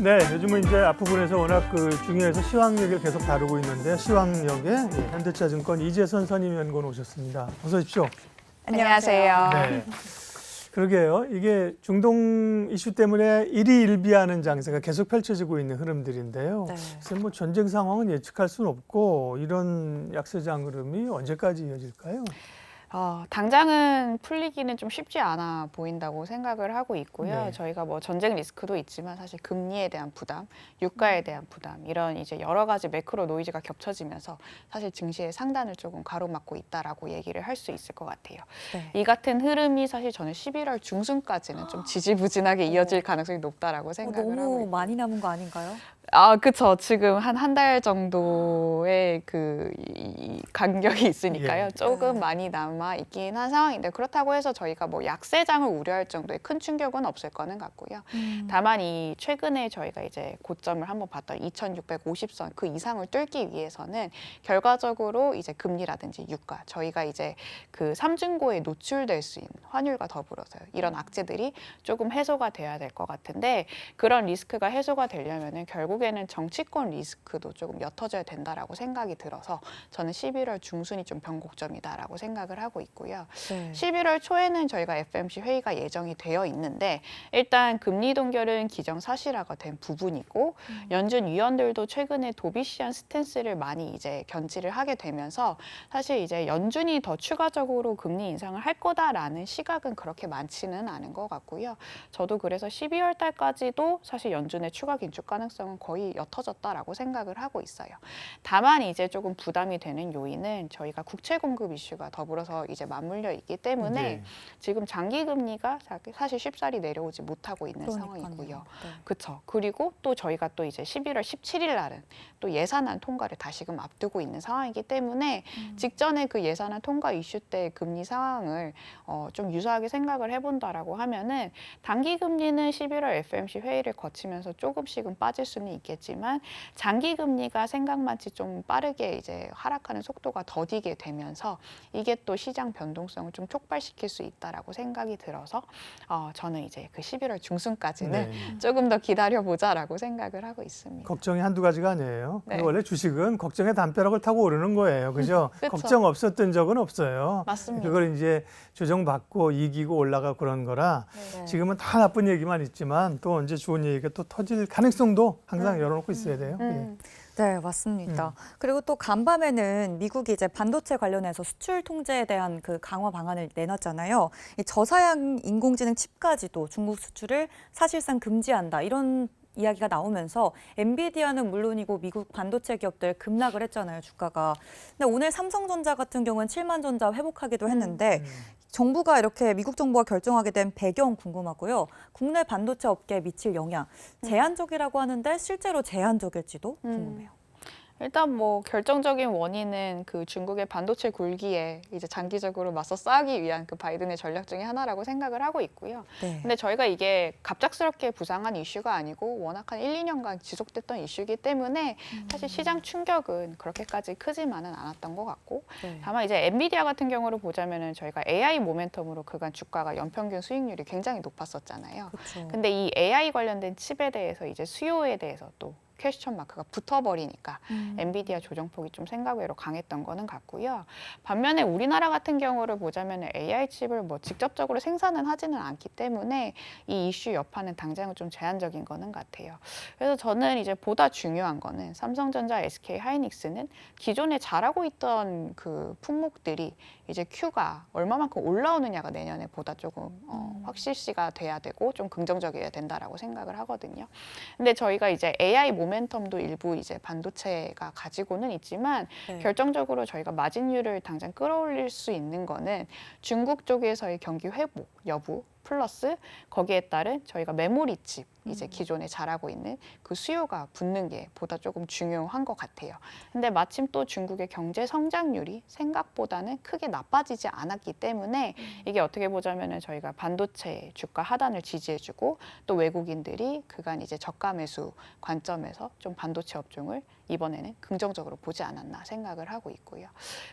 네, 요즘은 이제 앞부분에서 워낙 중요해서 시황역을 계속 다루고 있는데 시황역에 현대차증권 이재선 선임연구원 오셨습니다. 어서 오십시오. 안녕하세요. 네. 그러게요. 이게 중동 이슈 때문에 일희일비하는 장세가 계속 펼쳐지고 있는 흐름들인데요. 네. 그래서 뭐 전쟁 상황은 예측할 수는 없고 이런 약세장 흐름이 언제까지 이어질까요? 당장은 풀리기는 좀 쉽지 않아 보인다고 생각을 하고 있고요. 네. 저희가 뭐 전쟁 리스크도 있지만 사실 금리에 대한 부담, 유가에 대한 부담 이런 이제 여러 가지 매크로 노이즈가 겹쳐지면서 사실 증시의 상단을 조금 가로막고 있다라고 얘기를 할 수 있을 것 같아요. 네. 이 같은 흐름이 사실 저는 11월 중순까지는 좀 지지부진하게 이어질 가능성이 높다라고 생각을 하고 너무 있고. 많이 남은 거 아닌가요? 그쵸. 지금 한 달 정도의 이 간격이 있으니까요. 예. 조금 네. 많이 남아 있긴 한 상황인데 그렇다고 해서 저희가 뭐 약세장을 우려할 정도의 큰 충격은 없을 거는 같고요. 다만 이 최근에 저희가 이제 고점을 한번 봤던 2650선 그 이상을 뚫기 위해서는 결과적으로 이제 금리라든지 유가 저희가 이제 그 삼중고에 노출될 수 있는 환율과 더불어서요. 이런 악재들이 조금 해소가 돼야 될 것 같은데 그런 리스크가 해소가 되려면은 결국에는 정치권 리스크도 조금 옅어져야 된다라고 생각이 들어서 저는 11월 중순이 좀 변곡점이다라고 생각을 하고 있고요. 네. 11월 초에는 저희가 FMC 회의가 예정이 되어 있는데 일단 금리 동결은 기정사실화가 된 부분이고 연준 위원들도 최근에 도비시한 스탠스를 많이 이제 견지를 하게 되면서 사실 이제 연준이 더 추가적으로 금리 인상을 할 거다라는 시각은 그렇게 많지는 않은 것 같고요. 저도 그래서 12월 달까지도 사실 연준의 추가 긴축 가능성은 거의 옅어졌다라고 생각을 하고 있어요. 다만 이제 조금 부담이 되는 요인은 저희가 국채 공급 이슈가 더불어서 이제 맞물려 있기 때문에 네. 지금 장기 금리가 사실 쉽사리 내려오지 못하고 있는 그러니까요. 상황이고요. 네. 그렇죠. 그리고 또 저희가 또 이제 11월 17일 날은 또 예산안 통과를 다시금 앞두고 있는 상황이기 때문에 직전에 그 예산안 통과 이슈 때 금리 상황을 좀 유사하게 생각을 해본다라고 하면은 단기 금리는 11월 FMC 회의를 거치면서 조금씩은 빠질 수는 있겠지만 장기 금리가 생각만치 좀 빠르게 이제 하락하는 속도가 더디게 되면서 이게 또 시장 변동성을 좀 촉발시킬 수 있다라고 생각이 들어서 저는 이제 그 11월 중순까지는 네. 조금 더 기다려보자라고 생각을 하고 있습니다. 걱정이 한두 가지가 아니에요. 네. 원래 주식은 걱정의 담벼락을 타고 오르는 거예요. 그죠? 그쵸. 걱정 없었던 적은 없어요. 맞습니다. 그걸 이제 조정받고 이기고 올라가고 그런 거라 네. 지금은 다 나쁜 얘기만 있지만 또 언제 좋은 얘기가 또 터질 가능성도 항상 열어놓고 있어야 돼요. 예. 네, 맞습니다. 그리고 또 간밤에는 미국이 이제 반도체 관련해서 수출 통제에 대한 그 강화 방안을 내놨잖아요. 이 저사양 인공지능 칩까지도 중국 수출을 사실상 금지한다. 이런 이야기가 나오면서 엔비디아는 물론이고 미국 반도체 기업들 급락을 했잖아요, 주가가. 근데 오늘 삼성전자 같은 경우는 7만 전자 회복하기도 했는데 정부가 이렇게 미국 정부가 결정하게 된 배경 궁금하고요. 국내 반도체 업계에 미칠 영향, 제한적이라고 하는데 실제로 제한적일지도 궁금해요. 일단 뭐 결정적인 원인은 그 중국의 반도체 굴기에 이제 장기적으로 맞서 싸우기 위한 그 바이든의 전략 중에 하나라고 생각을 하고 있고요. 네. 근데 저희가 이게 갑작스럽게 부상한 이슈가 아니고 워낙 한 1, 2년간 지속됐던 이슈이기 때문에 사실 시장 충격은 그렇게까지 크지만은 않았던 것 같고 네. 다만 이제 엔비디아 같은 경우를 보자면은 저희가 AI 모멘텀으로 그간 주가가 연평균 수익률이 굉장히 높았었잖아요. 그렇죠. 근데 이 AI 관련된 칩에 대해서 이제 수요에 대해서 또 퀘스천 마크가 붙어버리니까 엔비디아 조정폭이 좀 생각 외로 강했던 거는 같고요. 반면에 우리나라 같은 경우를 보자면 AI 칩을 뭐 직접적으로 생산은 하지는 않기 때문에 이 이슈 여파는 당장은 좀 제한적인 거는 같아요. 그래서 저는 이제 보다 중요한 거는 삼성전자, SK 하이닉스는 기존에 잘하고 있던 그 품목들이 이제 Q가 얼마만큼 올라오느냐가 내년에 보다 조금 확실시가 돼야 되고 좀 긍정적이어야 된다라고 생각을 하거든요. 근데 저희가 이제 AI 모멘텀도 일부 이제 반도체가 가지고는 있지만 네. 결정적으로 저희가 마진율을 당장 끌어올릴 수 있는 거는 중국 쪽에서의 경기 회복 여부 플러스 거기에 따른 저희가 메모리 칩 이제 기존에 잘하고 있는 그 수요가 붙는 게 보다 조금 중요한 것 같아요. 근데 마침 또 중국의 경제 성장률이 생각보다는 크게 나빠지지 않았기 때문에 이게 어떻게 보자면은 저희가 반도체 주가 하단을 지지해주고 또 외국인들이 그간 이제 저가 매수 관점에서 좀 반도체 업종을 이번에는 긍정적으로 보지 않았나 생각을 하고 있고요.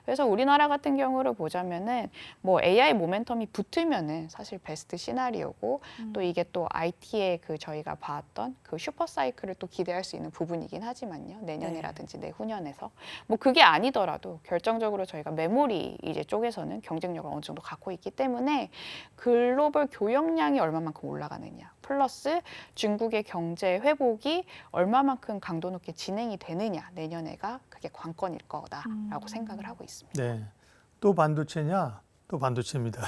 그래서 우리나라 같은 경우를 보자면은 뭐 AI 모멘텀이 붙으면은 사실 베스트 시나리오고 또 이게 또 IT의 그 저희가 봤던 그 슈퍼 사이클을 또 기대할 수 있는 부분이긴 하지만요. 내년이라든지 내후년에서 뭐 그게 아니더라도 결정적으로 저희가 메모리 이제 쪽에서는 경쟁력을 어느 정도 갖고 있기 때문에 글로벌 교역량이 얼마만큼 올라가느냐 플러스 중국의 경제 회복이 얼마만큼 강도 높게 진행이 되느냐 내년에가 그게 관건일 거다라고 생각을 하고 있습니다. 네. 또 반도체냐? 또 반도체입니다.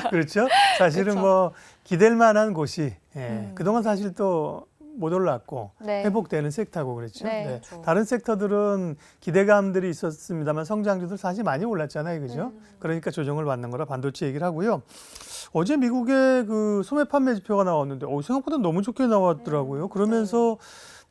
그렇죠? 사실은 그렇죠. 뭐 기댈 만한 곳이 그동안 사실 또 못 올랐고 네. 회복되는 섹터고 그랬죠. 네. 그렇죠. 다른 섹터들은 기대감들이 있었습니다만 성장률도 사실 많이 올랐잖아요. 그죠? 그러니까 조정을 받는 거라 반도체 얘기를 하고요. 어제 미국의 그 소매 판매 지표가 나왔는데 생각보다 너무 좋게 나왔더라고요. 그러면서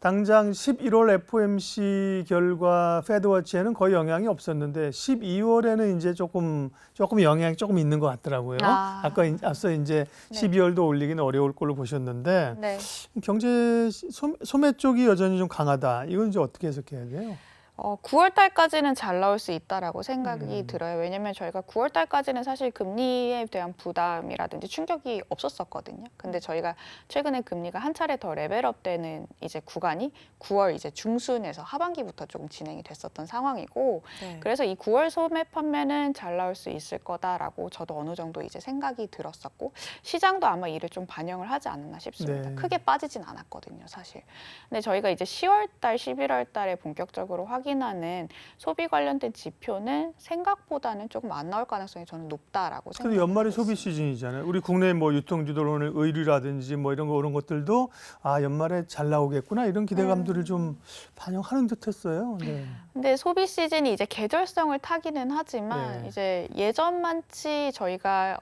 당장 11월 FOMC 결과 패드워치에는 거의 영향이 없었는데 12월에는 이제 조금 영향이 조금 있는 것 같더라고요. 앞서 이제 네. 12월도 올리기는 어려울 걸로 보셨는데 네. 경제 소매 쪽이 여전히 좀 강하다. 이건 이제 어떻게 해석해야 돼요? 9월 달까지는 잘 나올 수 있다라고 생각이 들어요. 왜냐면 저희가 9월 달까지는 사실 금리에 대한 부담이라든지 충격이 없었었거든요. 근데 저희가 최근에 금리가 한 차례 더 레벨업되는 이제 구간이 9월 이제 중순에서 하반기부터 조금 진행이 됐었던 상황이고, 네. 그래서 이 9월 소매 판매는 잘 나올 수 있을 거다라고 저도 어느 정도 이제 생각이 들었었고, 시장도 아마 이를 좀 반영을 하지 않았나 싶습니다. 네. 크게 빠지진 않았거든요, 사실. 근데 저희가 이제 10월 달, 11월 달에 본격적으로 확인하는 소비 관련된 지표는 생각보다는 조금 안 나올 가능성이 저는 높다라고 근데 생각합니다. 연말에 소비 시즌이잖아요. 우리 국내 뭐 유통주들 의류라든지 뭐 이런 것들도 연말에 잘 나오겠구나 이런 기대감들을 좀 반영하는 듯했어요. 네. 근데 소비 시즌이 이제 계절성을 타기는 하지만 네. 이제 예전만치 저희가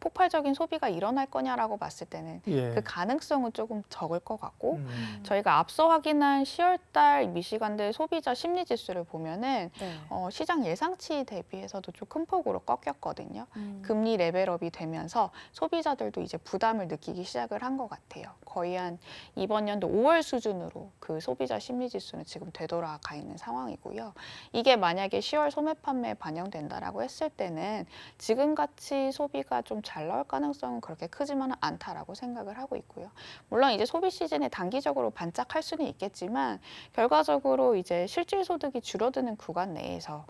폭발적인 소비가 일어날 거냐라고 봤을 때는 예. 그 가능성은 조금 적을 것 같고, 저희가 앞서 확인한 10월 달 미시간대 소비자 심리 지수를 보면은 네. 시장 예상치 대비해서도 좀 큰 폭으로 꺾였거든요. 음. 금리 레벨업이 되면서 소비자들도 이제 부담을 느끼기 시작을 한 것 같아요. 거의 한 이번 연도 5월 수준으로 그 소비자 심리 지수는 지금 되돌아가 있는 상황이고요. 이게 만약에 10월 소매 판매에 반영된다라고 했을 때는 지금같이 소비가 좀 잘 나올 가능성은 그렇게 크지만은 않다라고 생각을 하고 있고요. 물론 이제 소비 시즌에 단기적으로 반짝할 수는 있겠지만 결과적으로 이제 실질 소득이 줄어드는 구간 내에서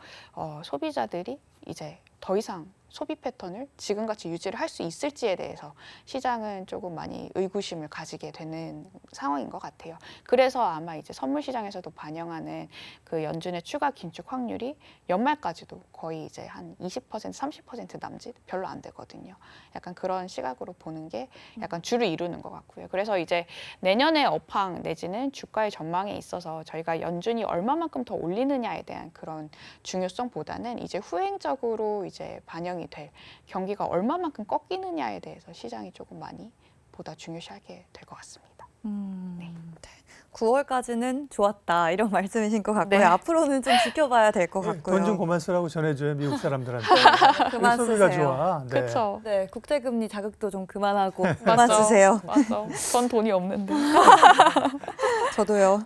소비자들이 이제 더 이상 소비 패턴을 지금같이 유지를 할 수 있을지에 대해서 시장은 조금 많이 의구심을 가지게 되는 상황인 것 같아요. 그래서 아마 이제 선물 시장에서도 반영하는 그 연준의 추가 긴축 확률이 연말까지도 거의 이제 한 20%, 30% 남짓 별로 안 되거든요. 약간 그런 시각으로 보는 게 약간 주를 이루는 것 같고요. 그래서 이제 내년의 업황 내지는 주가의 전망에 있어서 저희가 연준이 얼마만큼 더 올리느냐에 대한 그런 중요성보다는 이제 후행적으로 이제 반영이 될 경기가 얼마만큼 꺾이느냐에 대해서 시장이 조금 많이 보다 중요시하게 될 것 같습니다. 네. 9월까지는 좋았다 이런 말씀이신 것 같고요. 네. 앞으로는 좀 지켜봐야 될 것 같고요. 돈 좀 그만 쓰라고 전해줘요 미국 사람들한테. 그만 소비가 쓰세요. 좋아. 네. 그렇죠. 네, 국제금리 자극도 좀 그만하고 그만 맞죠. 쓰세요. 맞아. 전 돈이 없는데. 저도요.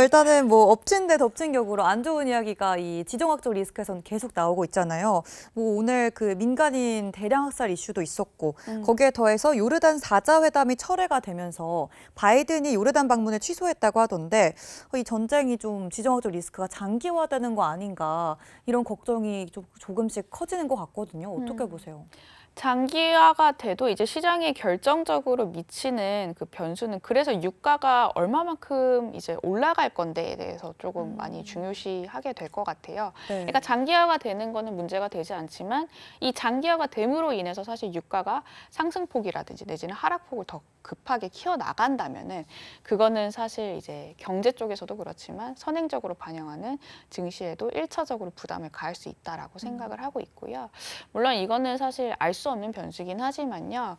일단은 뭐 엎친 데 덮친 격으로 안 좋은 이야기가 이 지정학적 리스크에서는 계속 나오고 있잖아요. 뭐 오늘 그 민간인 대량 학살 이슈도 있었고 거기에 더해서 요르단 사자 회담이 철회가 되면서 바이든이 요르단 방문을 취소했다고 하던데 이 전쟁이 좀 지정학적 리스크가 장기화되는 거 아닌가 이런 걱정이 좀 조금씩 커지는 것 같거든요. 어떻게 보세요? 장기화가 돼도 이제 시장에 결정적으로 미치는 그 변수는 그래서 유가가 얼마만큼 이제 올라갈 건데에 대해서 조금 많이 중요시하게 될 것 같아요. 네. 그러니까 장기화가 되는 거는 문제가 되지 않지만 이 장기화가 됨으로 인해서 사실 유가가 상승폭이라든지 내지는 하락폭을 더 급하게 키워나간다면은 그거는 사실 이제 경제 쪽에서도 그렇지만 선행적으로 반영하는 증시에도 1차적으로 부담을 가할 수 있다라고 생각을 하고 있고요. 물론 이거는 사실 알 수 없는 변수긴 하지만요.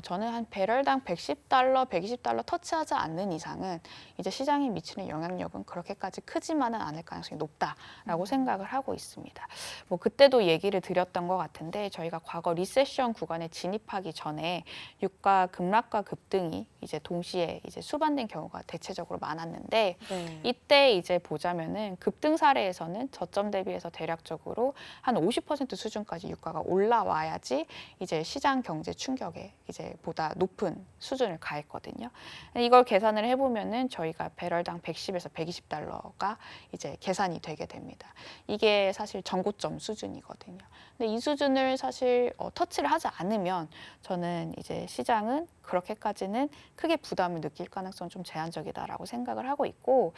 저는 한 배럴당 $110, $120 터치하지 않는 이상은 이제 시장에 미치는 영향력은 그렇게까지 크지만은 않을 가능성이 높다라고 생각을 하고 있습니다. 뭐 그때도 얘기를 드렸던 것 같은데 저희가 과거 리세션 구간에 진입하기 전에 유가 급락과 급등이 이제 동시에 이제 수반된 경우가 대체적으로 많았는데 네. 이때 이제 보자면은 급등 사례에서는 저점 대비해서 대략적으로 한 50% 수준까지 유가가 올라와야지 이제 시장 경제 충격에 이제 보다 높은 수준을 가했거든요. 이걸 계산을 해보면은 저희가 배럴당 110에서 120달러가 이제 계산이 되게 됩니다. 이게 사실 전고점 수준이거든요. 근데 이 수준을 사실 터치를 하지 않으면 저는 이제 시장은 그렇게까지는 크게 부담을 느낄 가능성은 좀 제한적이다라고 생각을 하고 있고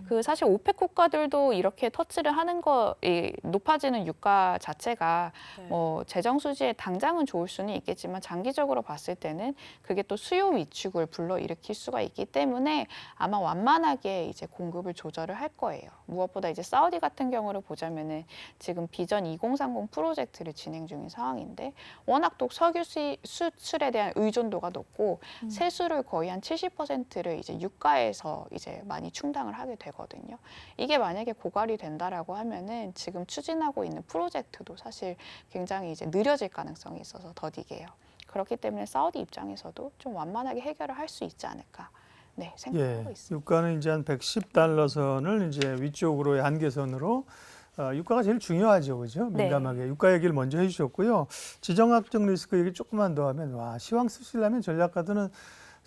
그 사실 오펙 국가들도 이렇게 터치를 하는 이 높아지는 유가 자체가 네. 뭐 재정 수지에 당장은 좋을 수는 있겠지만 장기적으로 봤을 때는 그게 또 수요 위축을 불러일으킬 수가 있기 때문에 아마 완만하게 이제 공급을 조절을 할 거예요. 무엇보다 이제 사우디 같은 경우를 보자면은 지금 비전 2030 프로젝트를 진행 중인 상황인데 워낙 또 석유 수출에 대한 의존도가 높고 세수를 거의 한 70%를 이제 유가에서 이제 많이 충당을 하게 되거든요. 이게 만약에 고갈이 된다라고 하면은 지금 추진하고 있는 프로젝트도 사실 굉장히 이제 느려질 가능성이 있어서 더디게요. 그렇기 때문에 사우디 입장에서도 좀 완만하게 해결을 할 수 있지 않을까. 네, 생각하고 있습니다. 유가는 이제 한 110달러 선을 이제 위쪽으로의 한계선으로 유가가 제일 중요하죠, 그죠? 네. 민감하게 유가 얘기를 먼저 해주셨고요. 지정학적 리스크 얘기 조금만 더 하면 와 시황 쓰시려면 전략가들은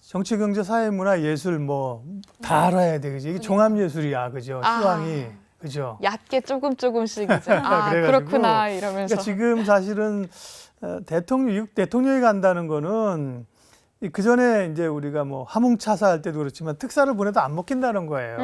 정치, 경제, 사회, 문화, 예술 뭐 다 알아야 돼, 그죠? 이게 종합 예술이야, 그죠? 시황이 그죠? 얕게 조금씩 이제 아 그래가지고 그렇구나 이러면서 그러니까 지금 사실은 대통령이 간다는 거는 그 전에 이제 우리가 뭐 화뭉차사 할 때도 그렇지만 특사를 보내도 안 먹힌다는 거예요.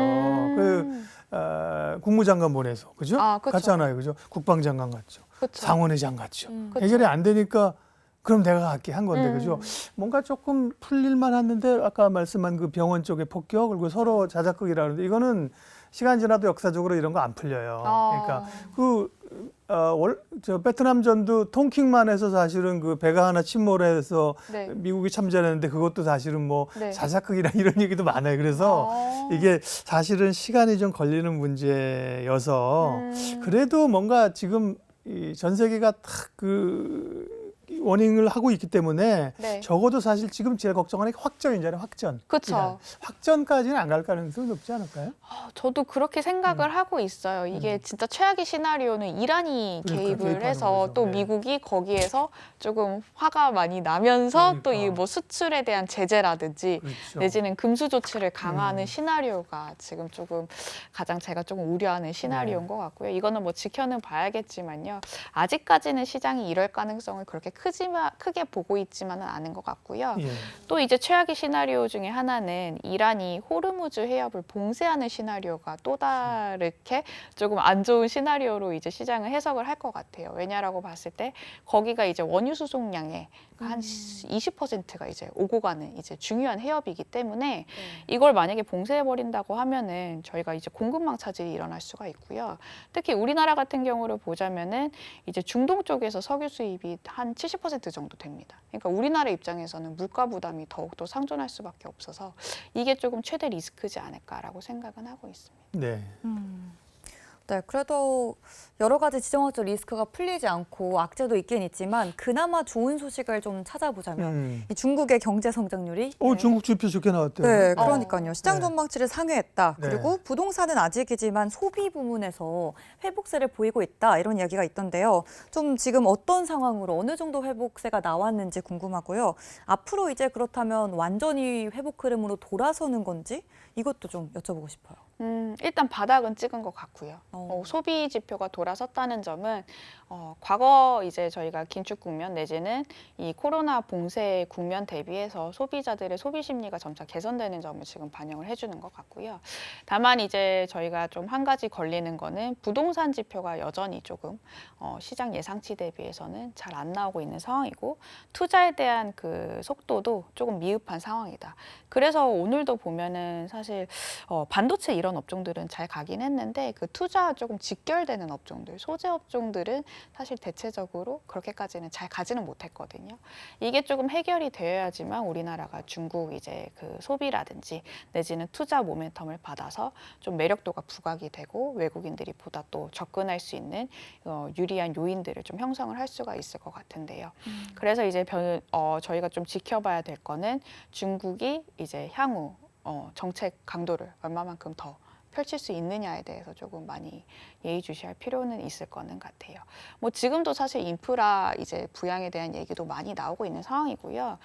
국무장관 보내서 그죠? 아, 그쵸. 갔잖아요, 그죠? 국방장관 갔죠, 그쵸. 상원의장 갔죠. 그쵸. 해결이 안 되니까 그럼 내가 갈게 한 건데 그죠? 뭔가 조금 풀릴만 했는데 아까 말씀한 그 병원 쪽의 폭격 그리고 서로 자작극이라는데 이거는 시간 지나도 역사적으로 이런 거 안 풀려요. 그러니까 저 베트남전도 통킹만 해서 사실은 그 배가 하나 침몰해서 네. 미국이 참전했는데 그것도 사실은 뭐 네. 자작극이라 이런 얘기도 많아요. 그래서 이게 사실은 시간이 좀 걸리는 문제여서 그래도 뭔가 지금 이 전 세계가 딱 워닝을 하고 있기 때문에 네. 적어도 사실 지금 제일 걱정하는 게 확전이잖아요. 확전. 그쵸. 확전까지는 안 갈 가능성이 높지 않을까요? 저도 그렇게 생각을 하고 있어요. 이게 진짜 최악의 시나리오는 이란이 그러니까, 개입을 개입하는 해서 거죠. 또 네. 미국이 거기에서 조금 화가 많이 나면서 또 이 그러니까. 뭐 수출에 대한 제재라든지 그렇죠. 내지는 금수 조치를 강화하는 시나리오가 지금 조금 가장 제가 조금 우려하는 시나리오인 네. 것 같고요. 이거는 뭐 지켜는 봐야겠지만요. 아직까지는 시장이 이럴 가능성을 그렇게 크게 보고 있지만은 않은 것 같고요. 예. 또 이제 최악의 시나리오 중에 하나는 이란이 호르무즈 해협을 봉쇄하는 시나리오가 또 다르게 조금 안 좋은 시나리오로 이제 시장을 해석을 할 것 같아요. 왜냐라고 봤을 때 거기가 이제 원유 수송량의 한 20%가 이제 오고 가는 이제 중요한 해협이기 때문에 이걸 만약에 봉쇄해 버린다고 하면은 저희가 이제 공급망 차질이 일어날 수가 있고요. 특히 우리나라 같은 경우를 보자면은 이제 중동 쪽에서 석유 수입이 한 70% 정도 됩니다. 그러니까 우리나라 입장에서는 물가 부담이 더욱더 상존할 수밖에 없어서 이게 조금 최대 리스크지 않을까라고 생각은 하고 있습니다. 네. 네, 그래도 여러 가지 지정학적 리스크가 풀리지 않고 악재도 있긴 있지만 그나마 좋은 소식을 좀 찾아보자면 이 중국의 경제 성장률이 중국 지표 좋게 나왔대요. 네, 그러니까요. 시장 네. 전망치를 상회했다. 네. 그리고 부동산은 아직이지만 소비 부문에서 회복세를 보이고 있다. 이런 이야기가 있던데요. 좀 지금 어떤 상황으로 어느 정도 회복세가 나왔는지 궁금하고요. 앞으로 이제 그렇다면 완전히 회복 흐름으로 돌아서는 건지 이것도 좀 여쭤보고 싶어요. 일단 바닥은 찍은 것 같고요. 소비 지표가 돌아섰다는 점은 과거 이제 저희가 긴축 국면 내지는 이 코로나 봉쇄 국면 대비해서 소비자들의 소비 심리가 점차 개선되는 점을 지금 반영을 해주는 것 같고요. 다만 이제 저희가 좀 한 가지 걸리는 거는 부동산 지표가 여전히 조금 시장 예상치 대비해서는 잘 안 나오고 있는 상황이고 투자에 대한 그 속도도 조금 미흡한 상황이다. 그래서 오늘도 보면은 사실 반도체 이런 업종들은 잘 가긴 했는데 그 투자와 조금 직결되는 업종들, 소재 업종들은 사실 대체적으로 그렇게까지는 잘 가지는 못했거든요. 이게 조금 해결이 되어야지만 우리나라가 중국 이제 그 소비라든지 내지는 투자 모멘텀을 받아서 좀 매력도가 부각이 되고 외국인들이 보다 또 접근할 수 있는 유리한 요인들을 좀 형성을 할 수가 있을 것 같은데요. 그래서 이제 저희가 좀 지켜봐야 될 거는 중국이 이제 향후 정책 강도를 얼마만큼 더 펼칠 수 있느냐에 대해서 조금 많이 예의주시할 필요는 있을 거는 같아요. 뭐 지금도 사실 인프라 이제 부양에 대한 얘기도 많이 나오고 있는 상황이고요.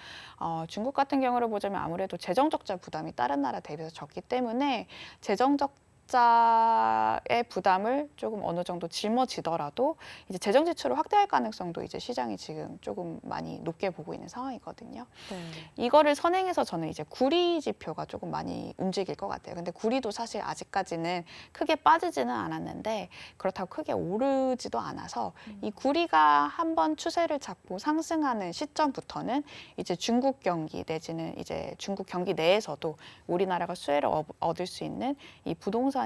중국 같은 경우를 보자면 아무래도 재정 적자 부담이 다른 나라 대비해서 적기 때문에 재정 적자의 부담을 조금 어느 정도 짊어지더라도 이제 재정 지출을 확대할 가능성도 이제 시장이 지금 조금 많이 높게 보고 있는 상황이거든요. 네. 이거를 선행해서 저는 이제 구리 지표가 조금 많이 움직일 것 같아요. 근데 구리도 사실 아직까지는 크게 빠지지는 않았는데 그렇다고 크게 오르지도 않아서 이 구리가 한번 추세를 잡고 상승하는 시점부터는 이제 중국 경기 내지는 이제 중국 경기 내에서도 우리나라가 수혜를 얻을 수 있는 이 부동산이라든지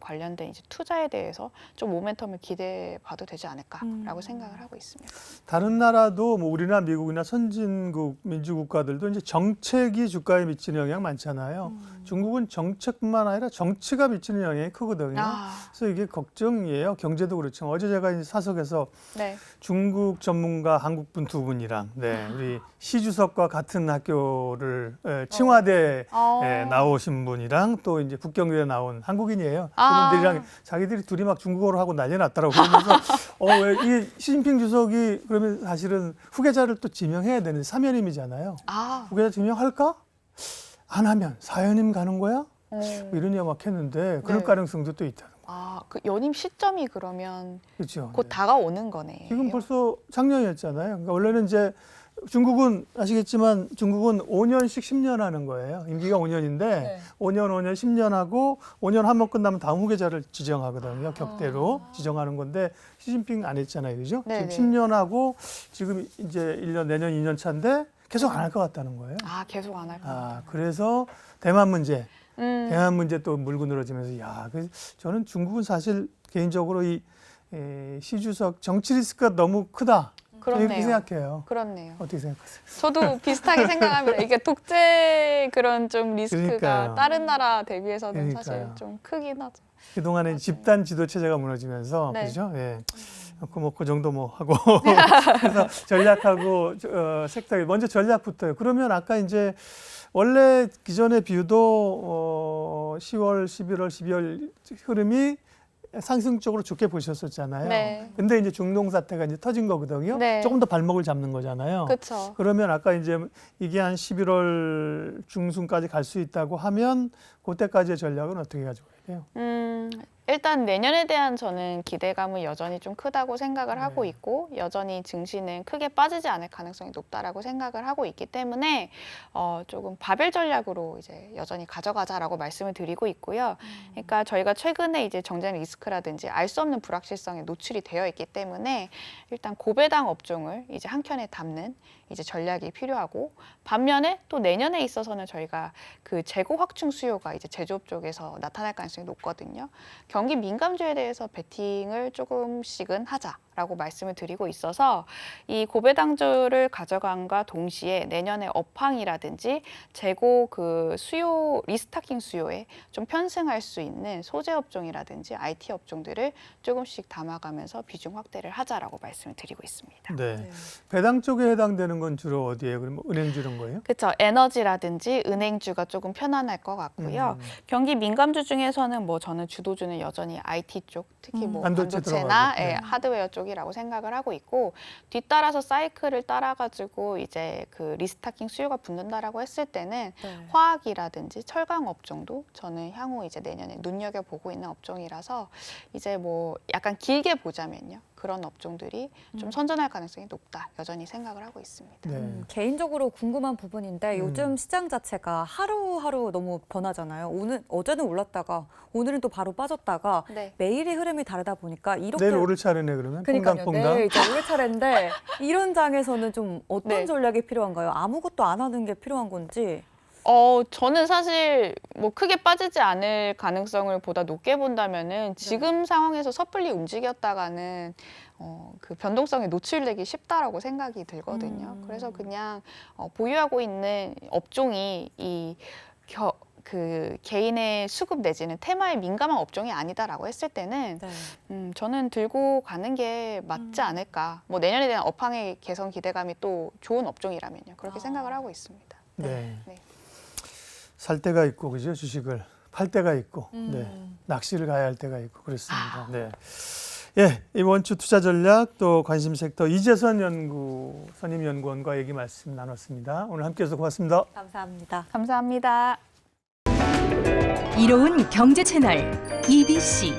관련된 이제 투자에 대해서 좀 모멘텀을 기대해 봐도 되지 않을까라고 생각을 하고 있습니다. 다른 나라도 뭐 우리나 미국이나 선진국 민주국가들도 이제 정책이 주가에 미치는 영향 많잖아요. 중국은 정책뿐만 아니라 정치가 미치는 영향이 크거든요. 그래서 이게 걱정이에요. 경제도 그렇지만 어제 제가 이제 사석에서 네. 중국 전문가 한국분 두 분이랑 우리 시 주석과 같은 학교를 칭화대 나오신 분이랑 또 이제 북경대 나온 한국인이에요. 그분들이랑 자기들이 둘이 막 중국어로 하고 난리 났더라고. 그러면서 왜 이 시진핑 주석이 그러면 사실은 후계자를 또 지명해야 되는 사면임이잖아요. 후계자 지명할까? 안 하면 사연임 가는 거야? 뭐 이런 얘기 막 했는데 그럴 네. 가능성도 또 있다는 거예요. 그 연임 시점이 그러면 그렇죠. 곧 다가오는 거네요. 지금 벌써 작년이었잖아요. 그러니까 원래는 이제 중국은 아시겠지만 중국은 5년씩 10년 하는 거예요. 임기가 5년인데 네. 5년, 5년, 10년 하고 5년 한 번 끝나면 다음 후계자를 지정하거든요. 격대로 지정하는 건데 시진핑 안 했잖아요. 그죠? 네네. 지금 10년 하고 지금 이제 1년, 내년 2년 차인데 계속 안 할 것 같다는 거예요. 계속 안 할 거예요. 그래서 대만 문제 또 물고 늘어지면서 저는 중국은 사실 개인적으로 이 시 주석 정치 리스크가 너무 크다. 그렇네요. 이렇게 생각해요. 그렇네요. 어떻게 생각하세요? 저도 비슷하게 생각합니다. 이게 독재 그런 좀 리스크가 그러니까요. 다른 나라 대비해서는 사실 그러니까요. 좀 크긴 하죠. 그동안에 집단 지도 체제가 무너지면서 네. 그죠? 예. 그 정도 뭐 하고 그래서 전략하고 섹터 먼저 전략부터요. 그러면 아까 이제 원래 기존의 뷰도 10월, 11월, 12월 흐름이 상승적으로 좋게 보셨었잖아요. 네. 근데 이제 중동 사태가 이제 터진 거거든요. 네. 조금 더 발목을 잡는 거잖아요. 그렇죠. 그러면 아까 이제 이게 한 11월 중순까지 갈 수 있다고 하면 그때까지의 전략은 어떻게 가지고 가야 돼요? 일단 내년에 대한 저는 기대감은 여전히 좀 크다고 생각을 하고 네. 있고 여전히 증시는 크게 빠지지 않을 가능성이 높다라고 생각을 하고 있기 때문에 조금 바벨 전략으로 이제 여전히 가져가자라고 말씀을 드리고 있고요. 그러니까 저희가 최근에 이제 정책 리스크라든지 알 수 없는 불확실성에 노출이 되어 있기 때문에 일단 고배당 업종을 이제 한 켠에 담는 이제 전략이 필요하고 반면에 또 내년에 있어서는 저희가 그 재고 확충 수요가 이제 제조업 쪽에서 나타날 가능성이 높거든요. 경기 민감주에 대해서 베팅을 조금씩은 하자라고 말씀을 드리고 있어서 이 고배당주를 가져간과 동시에 내년에 업황이라든지 재고 그 수요 리스타킹 수요에 좀 편승할 수 있는 소재 업종이라든지 IT 업종들을 조금씩 담아가면서 비중 확대를 하자라고 말씀을 드리고 있습니다. 네. 배당 쪽에 해당되는 건 주로 어디예요? 그럼 은행주 이런 거예요? 그렇죠. 에너지라든지 은행주가 조금 편안할 것 같고요. 경기 민감주 중에서는 뭐 저는 주도주는 여전히 IT 쪽, 특히 뭐 반도체 반도체나 들어가고. 네. 하드웨어 쪽이라고 생각을 하고 있고 뒤따라서 사이클을 따라가지고 이제 그 리스타킹 수요가 붙는다라고 했을 때는 네. 화학이라든지 철강 업종도 저는 향후 이제 내년에 눈여겨 보고 있는 업종이라서 이제 뭐 약간 길게 보자면요. 그런 업종들이 좀 선전할 가능성이 높다. 여전히 생각을 하고 있습니다. 네. 개인적으로 궁금한 부분인데 요즘 시장 자체가 하루하루 너무 변하잖아요. 어제는 올랐다가 오늘은 또 바로 빠졌다가 네. 매일의 흐름이 다르다 보니까 이렇게 내일 오를 차례네 그러면 그러니까요. 퐁당퐁당. 내일 이제 오를 차례인데 이런 장에서는 좀 어떤 네. 전략이 필요한가요? 아무것도 안 하는 게 필요한 건지. 저는 사실 뭐 크게 빠지지 않을 가능성을 보다 높게 본다면은 지금 상황에서 섣불리 움직였다가는 그 변동성에 노출되기 쉽다라고 생각이 들거든요. 그래서 그냥 보유하고 있는 업종이 그 개인의 수급 내지는 테마에 민감한 업종이 아니다라고 했을 때는 네. 저는 들고 가는 게 맞지 않을까. 뭐 내년에 대한 업황의 개선 기대감이 또 좋은 업종이라면요. 그렇게 생각을 하고 있습니다. 네. 네. 살 때가 있고 그죠? 주식을 팔 때가 있고 네. 낚시를 가야 할 때가 있고 그렇습니다. 네. 예, 이번 주 투자 전략 또 관심 섹터 이재선 선임 연구원과 얘기 말씀 나눴습니다. 오늘 함께해서 고맙습니다. 감사합니다. 감사합니다. 이로운 경제 채널 EBC